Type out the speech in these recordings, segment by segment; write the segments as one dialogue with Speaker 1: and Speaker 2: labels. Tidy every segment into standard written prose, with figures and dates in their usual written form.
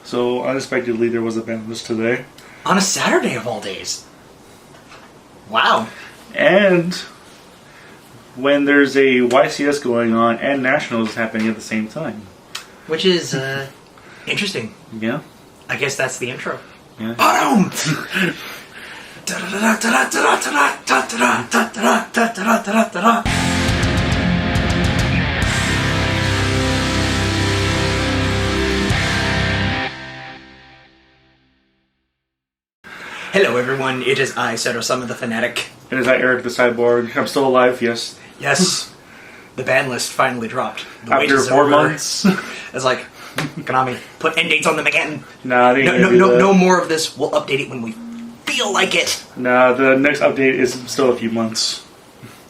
Speaker 1: So, unexpectedly, there was a ban list today.
Speaker 2: On a Saturday of all days. Wow.
Speaker 1: And when there's a YCS going on and Nationals happening at the same time.
Speaker 2: Which is, interesting.
Speaker 1: Yeah.
Speaker 2: I guess that's the intro.
Speaker 1: Yeah.
Speaker 2: Boom! Hello everyone, it is I, Seto Summon the Fanatic.
Speaker 1: And is that Eric the Cyborg? I'm still alive, yes.
Speaker 2: Yes. The ban list finally dropped. The
Speaker 1: After 4 months.
Speaker 2: It's like, Konami, put end dates on them again.
Speaker 1: Nah, they ain't
Speaker 2: no more of this. We'll update it when we feel like it.
Speaker 1: Nah, the next update is still a few months.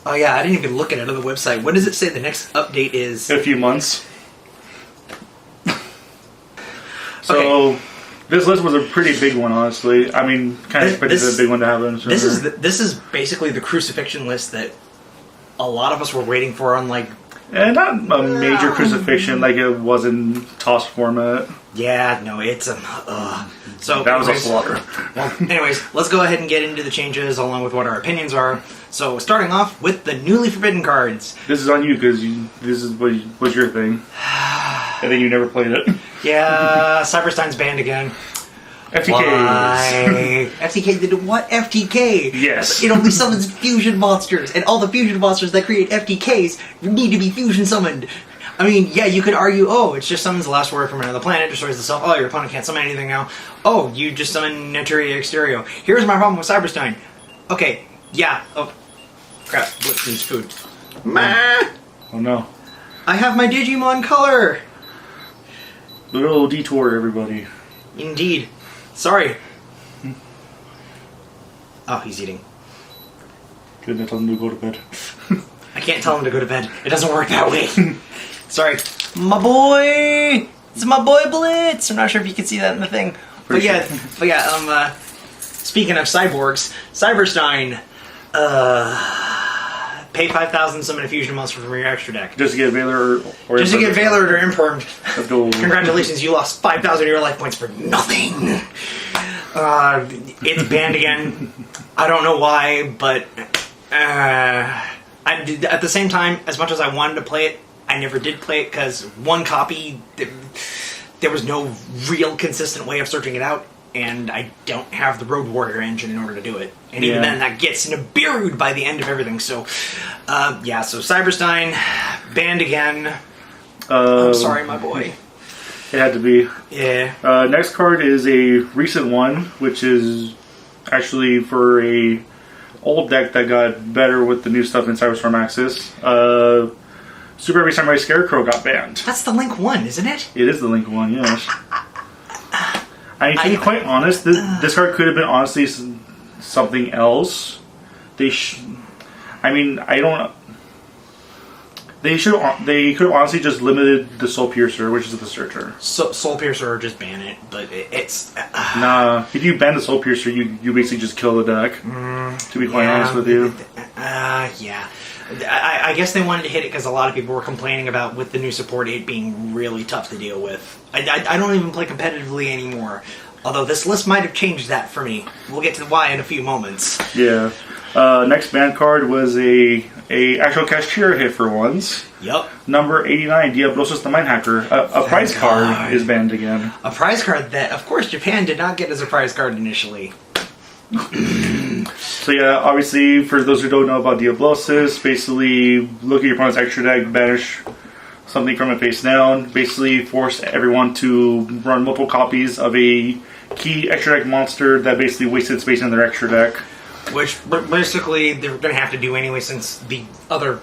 Speaker 2: Oh yeah, I didn't even look at it on the website. What does it say the next update is?
Speaker 1: A few months. So, okay. This list was a pretty big one, honestly. I mean, kind of expected a big one to happen. So
Speaker 2: this is basically the crucifixion list that a lot of us were waiting for on, like...
Speaker 1: And not a major crucifixion like it was in TOS format.
Speaker 2: Yeah, no, it's so
Speaker 1: that was a slaughter.
Speaker 2: Well, anyways, let's go ahead and get into the changes along with what our opinions are. So, starting off with the newly forbidden cards.
Speaker 1: This is on you because this was your thing. And then you never played it.
Speaker 2: Yeah, Cyberstein's banned again.
Speaker 1: FTKs.
Speaker 2: Why? FTK did what? FTK?
Speaker 1: Yes.
Speaker 2: It only summons fusion monsters, and all the fusion monsters that create FTKs need to be fusion summoned. I mean, yeah, you could argue, oh, it just summons the last word from another planet, destroys the self. Oh, your opponent can't summon anything now. Oh, you just summon Neteria Exterio. Here's my problem with Cyberstein. Okay, yeah. Oh, crap. Blitz needs food. Meh.
Speaker 1: Oh no.
Speaker 2: I have my Digimon color.
Speaker 1: Little detour, everybody.
Speaker 2: Indeed. Sorry. Oh, he's eating.
Speaker 1: Good, I told him to go to bed.
Speaker 2: I can't tell him to go to bed. It doesn't work that way. Sorry. My boy! It's my boy Blitz! I'm not sure if you can see that in the thing. But yeah, speaking of cyborgs, Cyberstein, pay 5,000 summon a fusion monster from your extra deck.
Speaker 1: Just to get Valor or
Speaker 2: Just to get Valor or Impermed.
Speaker 1: Let's go.
Speaker 2: Congratulations, you lost 5,000 of your life points for nothing. It's banned again. I don't know why, but at the same time, as much as I wanted to play it, I never did play it because one copy, there was no real consistent way of searching it out. And I don't have the Road Warrior engine in order to do it. And even then, that gets Nibiru'd by the end of everything. So, yeah, so Cyberstein, banned again. I'm sorry, my boy.
Speaker 1: It had to be.
Speaker 2: Yeah.
Speaker 1: Next card is a recent one, which is actually for a old deck that got better with the new stuff in Cyberstorm Axis. Super Heavy Samurai Scarecrow got banned.
Speaker 2: That's the Link 1, isn't it?
Speaker 1: It is the Link 1, yes. I mean, to be quite honest, this card could have been honestly something else. They could have honestly just limited the Soul Piercer, which is the Searcher.
Speaker 2: So, Soul Piercer or just ban it, but it's...
Speaker 1: Nah, if you ban the Soul Piercer, you basically just kill the deck, to be quite honest with you.
Speaker 2: Yeah. I guess they wanted to hit it because a lot of people were complaining about, with the new support, it being really tough to deal with. I don't even play competitively anymore, although this list might have changed that for me. We'll get to the why in a few moments.
Speaker 1: Yeah. Next ban card was a actual Cashier hit for once.
Speaker 2: Yep.
Speaker 1: Number 89, Diablosis the Mind Hacker. A prize card is banned again.
Speaker 2: A prize card that, of course, Japan did not get as a prize card initially.
Speaker 1: So yeah, obviously, for those who don't know about Diablosis, basically look at your opponent's extra deck, banish something from it face down, basically force everyone to run multiple copies of a key extra deck monster that basically wasted space in their extra deck.
Speaker 2: Which, basically, they're going to have to do anyway since the other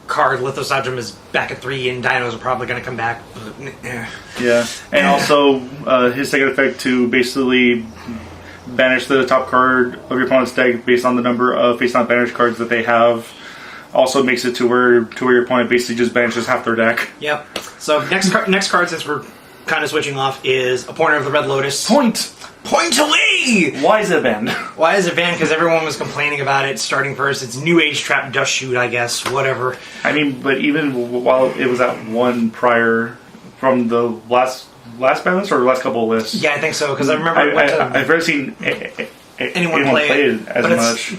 Speaker 2: card, Lithosagem, is back at 3 and Dinos are probably going to come back.
Speaker 1: Yeah, and also his second effect to basically banish the top card of your opponent's deck based on the number of face-down banish cards that they have. Also makes it to where your opponent basically just banishes half their deck.
Speaker 2: Yep. So next card, since we're kind of switching off, is Appointer of the Red Lotus.
Speaker 1: Point
Speaker 2: away!
Speaker 1: Why is it banned?
Speaker 2: Why is it banned? Because everyone was complaining about it starting first. It's New Age Trap Dust Shoot, I guess. Whatever.
Speaker 1: I mean, but even while it was at 1 prior from the last ban list or the last couple of lists.
Speaker 2: Yeah, I think so, because I remember
Speaker 1: I've never seen anyone play it as much.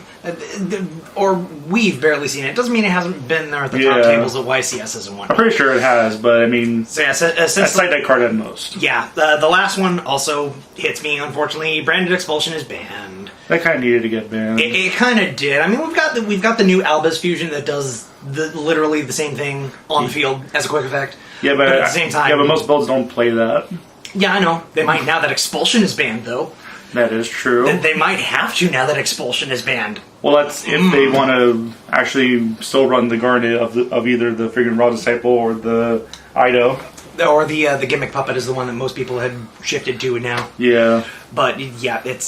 Speaker 2: Or we've barely seen it. Doesn't mean it hasn't been there at the top tables at YCSs and whatnot.
Speaker 1: I'm pretty sure it has, but I mean,
Speaker 2: so yeah,
Speaker 1: I cite that card at most.
Speaker 2: Yeah, the last one also hits me, unfortunately. Branded Expulsion is banned.
Speaker 1: That kind of needed to get banned.
Speaker 2: It kind of did. I mean, we've got the new Albus Fusion that does literally the same thing on the field as a quick effect.
Speaker 1: Yeah, but
Speaker 2: at the same time,
Speaker 1: yeah, but most builds don't play that.
Speaker 2: Yeah, I know. They might now that Expulsion is banned, though.
Speaker 1: That is true.
Speaker 2: They might have to now that Expulsion is banned.
Speaker 1: Well, that's if they want to actually still run the Garnet of either the friggin' Raw Disciple or the Ido.
Speaker 2: Or the Gimmick Puppet is the one that most people had shifted to now.
Speaker 1: Yeah.
Speaker 2: But, yeah, it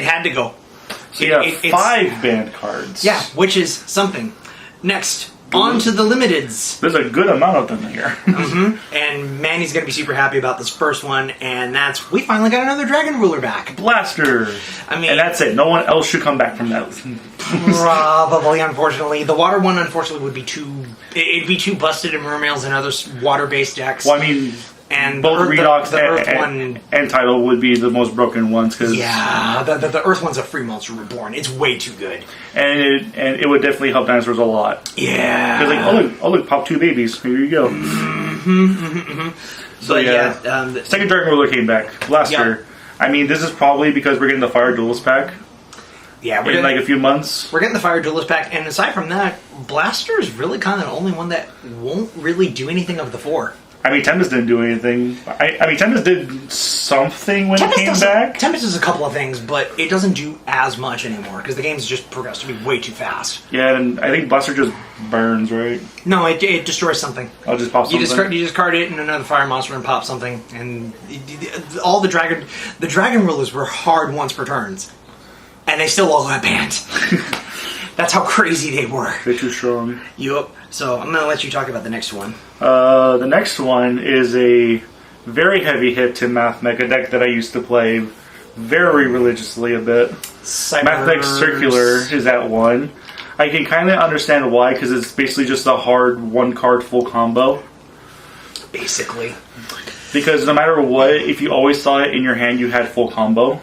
Speaker 2: had to go.
Speaker 1: So you have 5 banned cards.
Speaker 2: Yeah, which is something. Next, on to the limiteds.
Speaker 1: There's a good amount of them here.
Speaker 2: Mm-hmm. And Manny's going to be super happy about this first one, and that's, we finally got another Dragon Ruler back.
Speaker 1: Blaster!
Speaker 2: I mean...
Speaker 1: And that's it. No one else should come back from that.
Speaker 2: Probably, unfortunately. The water one, unfortunately, would be too... It'd be too busted in Mermails and other water-based decks.
Speaker 1: Well, I mean...
Speaker 2: And
Speaker 1: both Redox
Speaker 2: one
Speaker 1: and Title would be the most broken ones. Cause
Speaker 2: yeah, the Earth one's a free monster reborn. It's way too good.
Speaker 1: And it would definitely help dinosaurs a lot.
Speaker 2: Yeah.
Speaker 1: Because oh look, pop 2 babies. Here you go. So
Speaker 2: but
Speaker 1: yeah. Second Dragon Ruler came back. Blaster. Yep. I mean, this is probably because we're getting the Fire Duelist pack.
Speaker 2: Yeah,
Speaker 1: we're getting like a few months.
Speaker 2: We're getting the Fire Duelist pack, and aside from that, Blaster is really kind of the only one that won't really do anything of the 4.
Speaker 1: I mean, Tempest didn't do anything. I mean, Tempest did something when it came back.
Speaker 2: Tempest does a couple of things, but it doesn't do as much anymore because the game's just progressed to be way too fast.
Speaker 1: Yeah, and I think Blaster just burns, right?
Speaker 2: No, it destroys something.
Speaker 1: I'll just pop something.
Speaker 2: You discard it and another fire monster and pop something, and all the dragon rulers were hard once per turns, and they still all got banned. That's how crazy they were.
Speaker 1: They're too strong.
Speaker 2: Yup. So I'm gonna let you talk about the next one.
Speaker 1: The next one is a very heavy hit to Math Mecha deck that I used to play very religiously a bit. Math Mech Circular is at 1. I can kind of understand why, because it's basically just a hard 1-card full combo.
Speaker 2: Basically.
Speaker 1: Because no matter what, if you always saw it in your hand, you had full combo.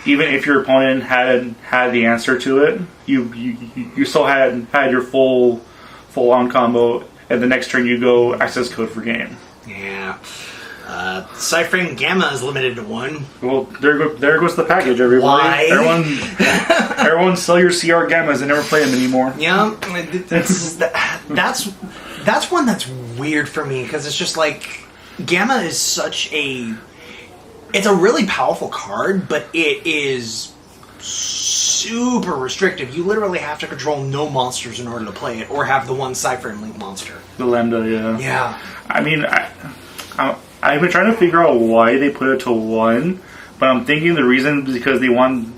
Speaker 1: Even if your opponent had the answer to it, you still had your full on combo, and the next turn you go access code for game.
Speaker 2: Yeah. Cypher Gamma is limited to 1.
Speaker 1: Well, there goes the package, everybody.
Speaker 2: Why?
Speaker 1: Everyone sell your CR Gammas and never play them anymore.
Speaker 2: Yeah, that's one that's weird for me, because it's just like, Gamma is such a... It's a really powerful card, but it is super restrictive. You literally have to control no monsters in order to play it, or have the one Cypher and Link monster.
Speaker 1: The Lambda, yeah.
Speaker 2: Yeah.
Speaker 1: I mean, I've been trying to figure out why they put it to 1, but I'm thinking the reason is because they want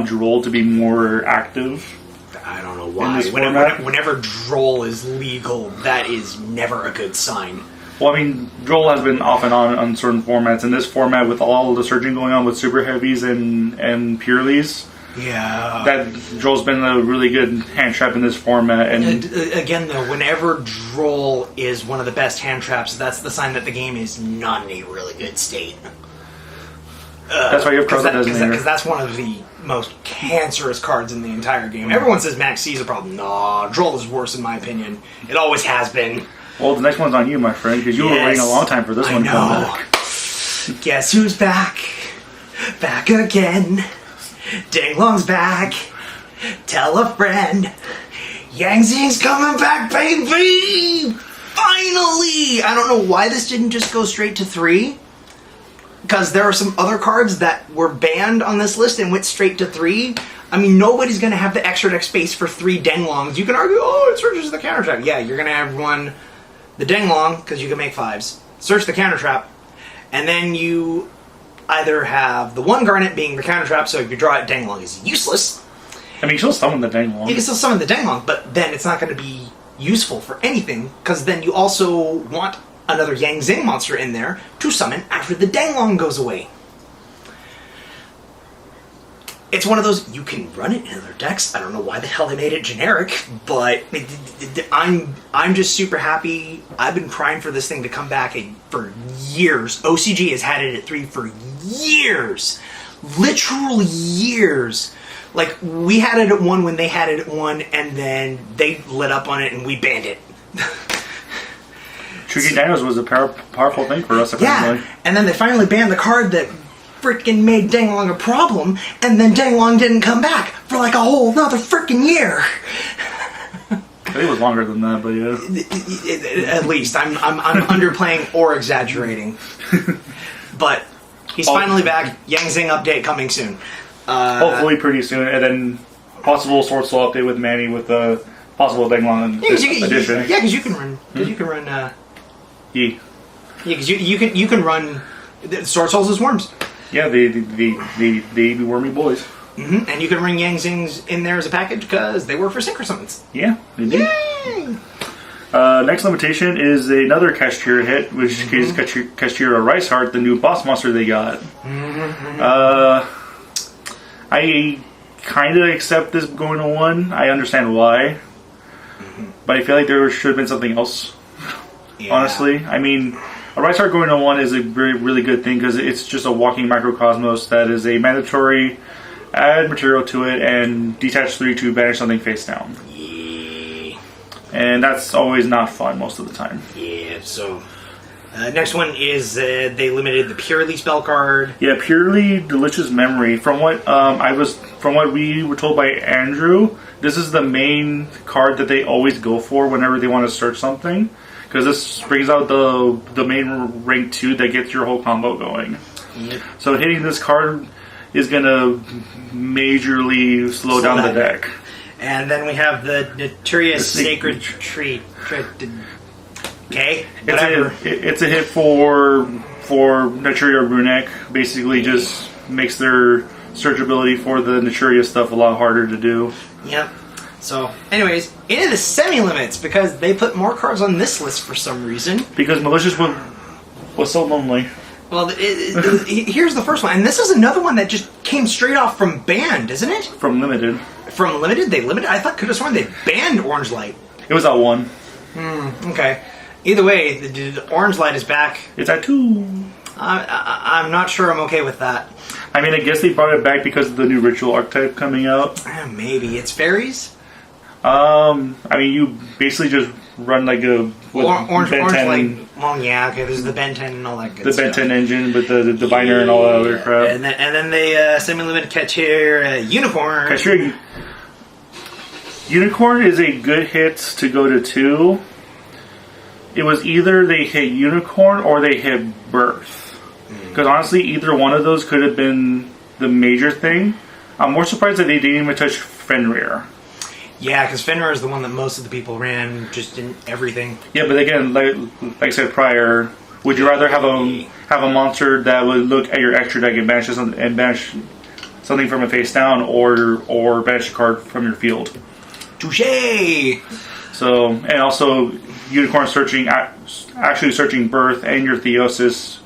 Speaker 1: Droll to be more active.
Speaker 2: I don't know why. Whenever Droll is legal, that is never a good sign.
Speaker 1: Well, I mean, Droll has been off and on certain formats. In this format, with all the surging going on with Super Heavies and Purelies,
Speaker 2: yeah,
Speaker 1: that Droll's been a really good hand trap in this format. And
Speaker 2: again, though, whenever Droll is one of the best hand traps, that's the sign that the game is not in a really good state.
Speaker 1: That's why you have Crowded Designator.
Speaker 2: Because that's one of the most cancerous cards in the entire game. Everyone says Max C is a problem. No, Droll is worse in my opinion. It always has been.
Speaker 1: Well, the next one's on you, my friend, because you were waiting a long time for this one to come back.
Speaker 2: Guess who's back? Back again. Ding Long's back. Tell a friend. Yang Zing's coming back, baby! Finally! I don't know why this didn't just go straight to 3. Because there are some other cards that were banned on this list and went straight to 3. I mean, nobody's going to have the extra deck space for 3 Denglongs. You can argue, oh, it searches the counter trap. Yeah, you're going to have one, the Denglong, because you can make 5s. Search the counter trap. And then you either have the one Garnet being the counter trap, so if you draw it, Denglong is useless.
Speaker 1: I mean, you can still summon the Denglong.
Speaker 2: You can still summon the Denglong, but then it's not going to be useful for anything, because then you also want another Yang Zing monster in there to summon after the Denglong goes away. it's one of those, you can run it in other decks. I don't know why the hell they made it generic, but I'm just super happy. I've been crying for this thing to come back for years. OCG has had it at 3 for years. Literal years. Like, we had it at 1 when they had it at 1, and then they lit up on it and we banned it.
Speaker 1: Tricky Dinos was a powerful thing for us, apparently.
Speaker 2: Yeah, and then they finally banned the card that freaking made Danglong a problem, and then Danglong didn't come back for like a whole another freaking year.
Speaker 1: I think it was longer than that, but yeah.
Speaker 2: At least I'm underplaying or exaggerating. But he's finally back. Yang Zing update coming soon.
Speaker 1: Hopefully pretty soon, and then possible Sword Soul update with Manny with the possible Danglong edition.
Speaker 2: Yeah, because you can run. Because you can run.
Speaker 1: Yeah,
Speaker 2: because you can run Sword Souls as worms.
Speaker 1: Yeah, the wormy boys.
Speaker 2: Mm-hmm. And you can run Yang Zings in there as a package because they work for synchro summons.
Speaker 1: Yeah, they do.
Speaker 2: Yay!
Speaker 1: Next limitation is another Kashtira hit, which is Kashtira Rice Heart, the new boss monster they got. I kind of accept this going to 1. I understand why. But I feel like there should have been something else. Yeah. Honestly. I mean, a Rice Heart going to 1 is a really, really good thing because it's just a walking microcosmos that is a mandatory add material to it and detach 3 to banish something face down.
Speaker 2: Yeah.
Speaker 1: And that's always not fun most of the time.
Speaker 2: Yeah, so... next one is they limited the Purely spell card.
Speaker 1: Yeah, Purely Delicious Memory. From what we were told by Andrew, this is the main card that they always go for whenever they want to search something, because this brings out the main rank 2 that gets your whole combo going. Yep. So hitting this card is gonna majorly slow down the deck. And
Speaker 2: then we have the Notorious Sacred Tree. Okay, whatever.
Speaker 1: It's a hit for Naturia Runic. Basically, just makes their searchability for the Naturia stuff a lot harder to do.
Speaker 2: Yep. So, anyways, into the semi-limits, because they put more cards on this list for some reason.
Speaker 1: Because Malicious was so lonely.
Speaker 2: Well, here's the first one, and this is another one that just came straight off from Banned, isn't it?
Speaker 1: From Limited.
Speaker 2: From Limited? They limited? I could have sworn they banned Orange Light.
Speaker 1: It was at 1.
Speaker 2: Okay. Either way, the Orange Light is back.
Speaker 1: It's at 2.
Speaker 2: I'm not sure I'm okay with that.
Speaker 1: I mean, I guess they brought it back because of the new Ritual archetype coming out.
Speaker 2: Maybe. It's fairies?
Speaker 1: I mean, you basically just run like a...
Speaker 2: Orange Light. Well, yeah, okay, there's the Ben 10 and all that good stuff.
Speaker 1: The Ben 10 engine with the diviner and all that other crap.
Speaker 2: And then they semi-limited Kashtira Unicorn.
Speaker 1: Kashtira Unicorn is a good hit to go to 2. It was either they hit Unicorn or they hit Birth. Because honestly, either one of those could have been the major thing. I'm more surprised that they didn't even touch Fenrir.
Speaker 2: Yeah, because Fenrir is the one that most of the people ran just in everything.
Speaker 1: Yeah, but again, like I said prior, would you rather have a monster that would look at your extra deck and banish something from a face down, or banish a card from your field?
Speaker 2: Touché!
Speaker 1: So, and also Unicorn actually searching Birth and your Theosis,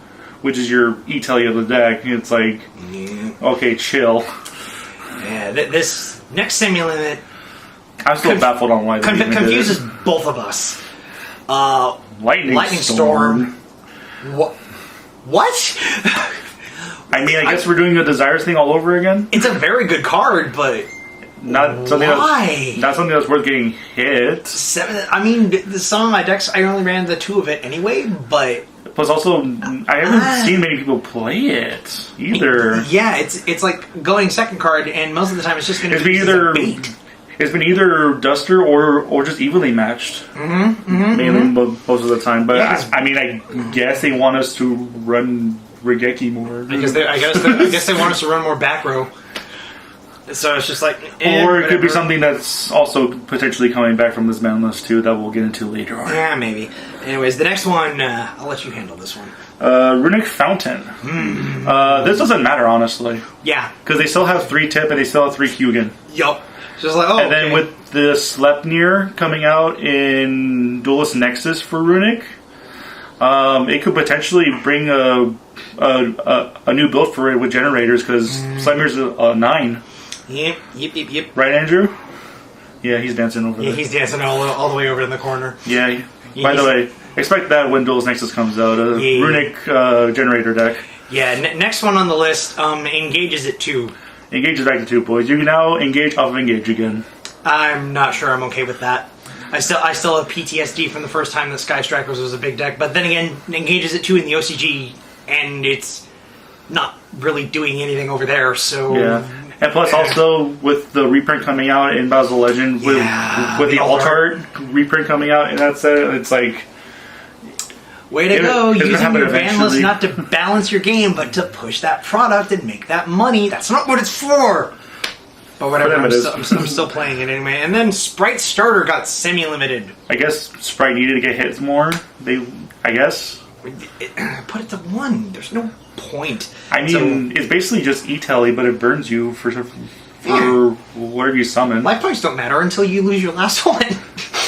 Speaker 1: which is your E-Telly of the deck. It's like, okay, chill.
Speaker 2: Yeah, this next semi-limit...
Speaker 1: I'm still baffled on why they
Speaker 2: confuses both of us.
Speaker 1: Lightning Storm.
Speaker 2: What?
Speaker 1: I mean, I guess we're doing the Desires thing all over again?
Speaker 2: It's a very good card, but...
Speaker 1: Not something that's worth getting hit.
Speaker 2: I mean, some of my decks, I only ran the 2 of it anyway, but...
Speaker 1: Plus also, I haven't seen many people play it, either.
Speaker 2: Yeah, it's like going second card, and most of the time it's just going to be either bait.
Speaker 1: It's been either Duster or just evenly matched. Mainly most of the time. But yeah, I mean, I guess they want us to run Regeki more.
Speaker 2: I guess they want us to run more back row. So it's just like...
Speaker 1: or it could be something that's also potentially coming back from this ban list too that we'll get into later on.
Speaker 2: Yeah, maybe. Anyways, the next one, I'll let you handle this one.
Speaker 1: Runic Fountain. This doesn't matter, honestly.
Speaker 2: Yeah.
Speaker 1: Because they still have 3 Tip and they still have 3 Hugin.
Speaker 2: Yup. Just like,
Speaker 1: and then with the Sleipnir coming out in Duelist Nexus for Runic, it could potentially bring a new build for it with generators, because Sleipnir's a 9.
Speaker 2: Yep.
Speaker 1: Right, Andrew? Yeah, he's dancing over
Speaker 2: Yeah,
Speaker 1: there.
Speaker 2: he's dancing all the way over in the corner.
Speaker 1: Yeah. By the way, expect that when Duel's Nexus comes out. A runic generator deck.
Speaker 2: Yeah, next one on the list, engages at 2.
Speaker 1: Engage is back to 2 points. You can now engage off of engage again.
Speaker 2: I'm not sure I'm okay with that. I still have PTSD from the first time that Sky Strikers was a big deck, but then again, engages at 2 in the OCG, and it's not really doing anything over there, so...
Speaker 1: Yeah. And plus, also, with the reprint coming out in Basil Legend, with the alt-art reprint coming out in that set, it's like...
Speaker 2: Way to go,
Speaker 1: it's
Speaker 2: using your ban list
Speaker 1: eventually.
Speaker 2: not to balance your game, but to push that product and make that money. That's not what it's for! But whatever, I'm still playing it anyway. And then Sprite Starter got semi-limited.
Speaker 1: I guess Sprite needed to get hits more. I guess.
Speaker 2: Put it to 1. There's no point.
Speaker 1: I mean, it's basically just E-Telly, but it burns you for whatever you summon.
Speaker 2: Life points don't matter until you lose your last one.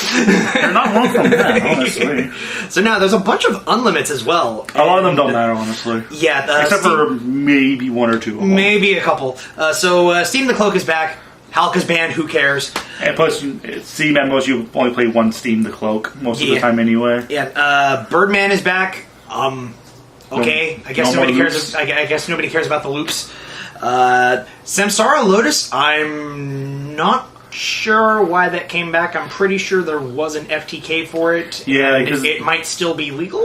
Speaker 1: They're not wrong from that, honestly.
Speaker 2: So now there's a bunch of unlimits as well.
Speaker 1: A lot of them don't matter, honestly.
Speaker 2: Yeah,
Speaker 1: except for maybe 1 or 2 of them.
Speaker 2: Maybe a couple. So Steam the Cloak is back. Halka's banned. Who cares?
Speaker 1: And plus, Steam MMOs, you only play 1 Steam the Cloak most of the time anyway.
Speaker 2: Yeah. Birdman is back. Okay. I guess nobody cares. I guess nobody cares about the loops. Samsara Lotus. I'm not sure why that came back. I'm pretty sure there was an FTK for it.
Speaker 1: Yeah, because
Speaker 2: it might still be legal.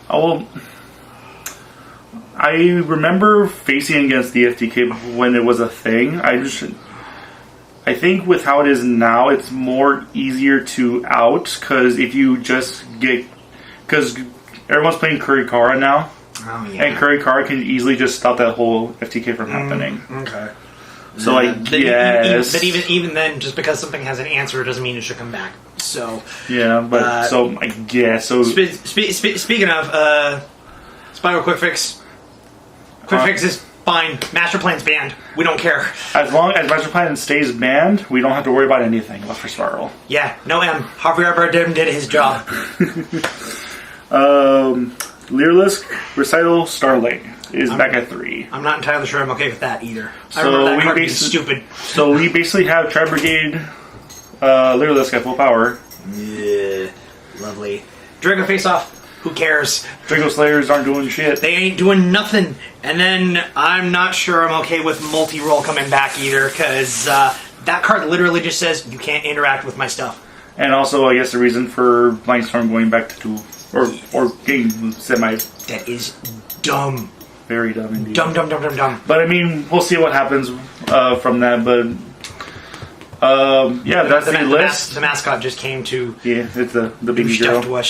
Speaker 1: Oh, well, I remember facing against the FTK when it was a thing. I think with how it is now, it's more easier to out, because if you just get... Because everyone's playing Kurikara now.
Speaker 2: Oh, yeah.
Speaker 1: And Kurikara can easily just stop that whole FTK from happening.
Speaker 2: Okay.
Speaker 1: So I guess...
Speaker 2: But even then, just because something has an answer doesn't mean it should come back. So...
Speaker 1: Yeah, but so I guess... So
Speaker 2: speaking of... Spiral Quick Fix. Quick Fix is fine. Master Plan's banned. We don't care.
Speaker 1: As long as Master Plan stays banned, we don't have to worry about anything left for Spiral.
Speaker 2: Yeah, no M. Javier Bardem did his job.
Speaker 1: Lyrilisc Recital Starling is back at 3.
Speaker 2: I'm not entirely sure I'm okay with that either. I
Speaker 1: So
Speaker 2: remember that card being stupid.
Speaker 1: So we basically have Tri Brigade Lyrilisc at full power.
Speaker 2: Yeah, lovely. Drago Face Off. Who cares?
Speaker 1: Drago Slayers aren't doing shit.
Speaker 2: They ain't doing nothing. And then I'm not sure I'm okay with multi-roll coming back either, because that card literally just says you can't interact with my stuff.
Speaker 1: And also, I guess the reason for Blindstorm going back to 2, or getting semi...
Speaker 2: That is dumb.
Speaker 1: Very dumb indeed.
Speaker 2: Dumb.
Speaker 1: But I mean, we'll see what happens from that, but... yeah, that's the list.
Speaker 2: The mascot just came to...
Speaker 1: Yeah, it's the baby girl.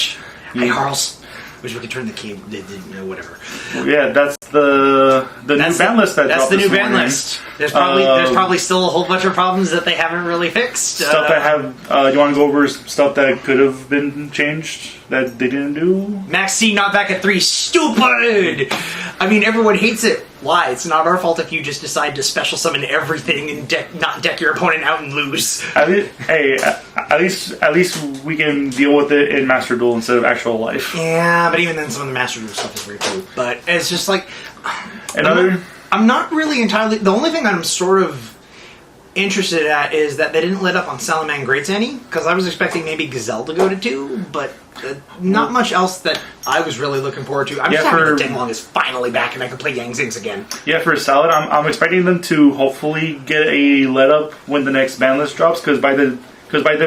Speaker 2: Hey, Harls. Wish we could turn the key. Whatever.
Speaker 1: Yeah, that's the new ban list that
Speaker 2: That's
Speaker 1: dropped
Speaker 2: the new
Speaker 1: this
Speaker 2: ban
Speaker 1: morning.
Speaker 2: list. There's probably still a whole bunch of problems that they haven't really fixed.
Speaker 1: Stuff that have... you want to go over stuff that could have been changed that they didn't do?
Speaker 2: Max C not back at 3. Stupid! I mean, everyone hates it. Why? It's not our fault if you just decide to special summon everything and not deck your opponent out and lose.
Speaker 1: At least we can deal with it in Master Duel instead of actual life.
Speaker 2: Yeah, but even then, some of the Master Duel stuff is very cool. But it's just like... I'm not really entirely... The only thing I'm sort of interested at is that they didn't let up on Salaman Greats any, because I was expecting maybe Gazelle to go to 2, but not much else that I was really looking forward to. I'm just happy that Denglong is finally back and I can play Yang Zings again. Yeah, for Salad, I'm expecting them to hopefully get a let up when the next ban list drops, because by then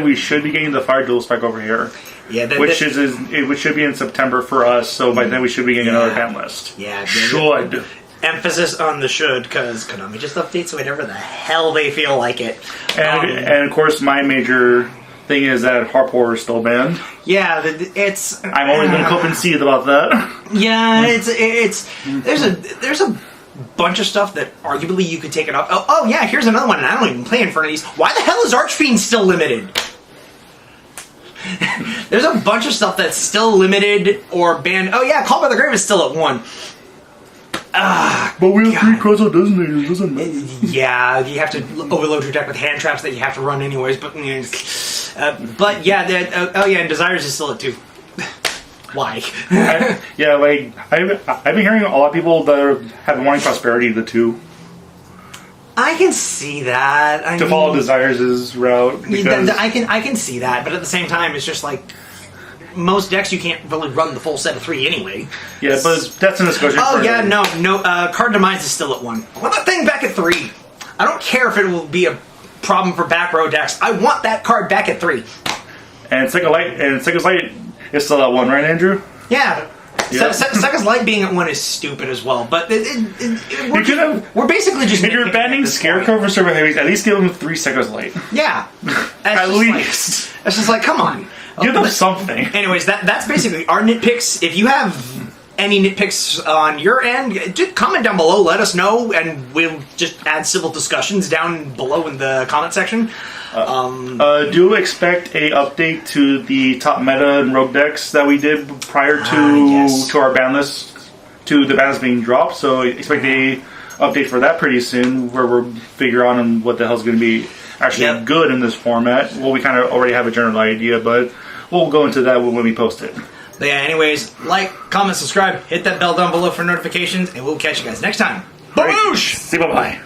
Speaker 2: we should be getting the Fire Duel spec over here. Yeah, which should be in September for us, so by then we should be getting another ban list. Yeah, should. Emphasis on the should, because Konami just updates whenever the hell they feel like it. And of course, my major thing is that Harp Horror is still banned. Yeah, it's... I'm only going to cope and see about that. Yeah, there's a bunch of stuff that arguably you could take it off. Oh yeah, here's another one, and I don't even play in front of these. Why the hell is Archfiend still limited? There's a bunch of stuff that's still limited or banned. Oh yeah, Call by the Grave is still at 1. But we have 3 Crozzo Detonators, doesn't it? Yeah, you have to overload your deck with hand traps that you have to run anyways, but yeah, and Desires is still at 2. Why? I've been hearing a lot of people that have been wanting Prosperity to 2. I can see that.
Speaker 1: To follow Desires' route. Because
Speaker 2: I can see that, but at the same time, it's just like most decks you can't really run the full set of 3 anyway.
Speaker 1: yeah, but that's a discussion.
Speaker 2: Oh
Speaker 1: for
Speaker 2: yeah, no. Card Demise is still at 1. I want that thing back at 3. I don't care if it will be a problem for back row decks. I want that card back at 3.
Speaker 1: And Second Light is still at 1, right, Andrew?
Speaker 2: Yeah.
Speaker 1: Yep.
Speaker 2: Second's Light being at 1 is stupid as well, but we're basically just...
Speaker 1: If you're banning Scarecrow for Server Heavies, at least give them 3 Seconds Light.
Speaker 2: Yeah.
Speaker 1: At least.
Speaker 2: It's just like, come on.
Speaker 1: Give them something.
Speaker 2: Anyways, that's basically our nitpicks. If you have any nitpicks on your end, just comment down below, let us know, and we'll just add civil discussions down below in the comment section.
Speaker 1: Do expect a update to the top meta and rogue decks that we did prior to our ban list, to the bans being dropped. So expect a update for that pretty soon, where we'll figure out on what the hell's going to be actually good in this format. Well, we kind of already have a general idea, but we'll go into that when we post it.
Speaker 2: But yeah, anyways, like, comment, subscribe, hit that bell down below for notifications, and we'll catch you guys next time.
Speaker 1: Bye-bye! See you, bye-bye.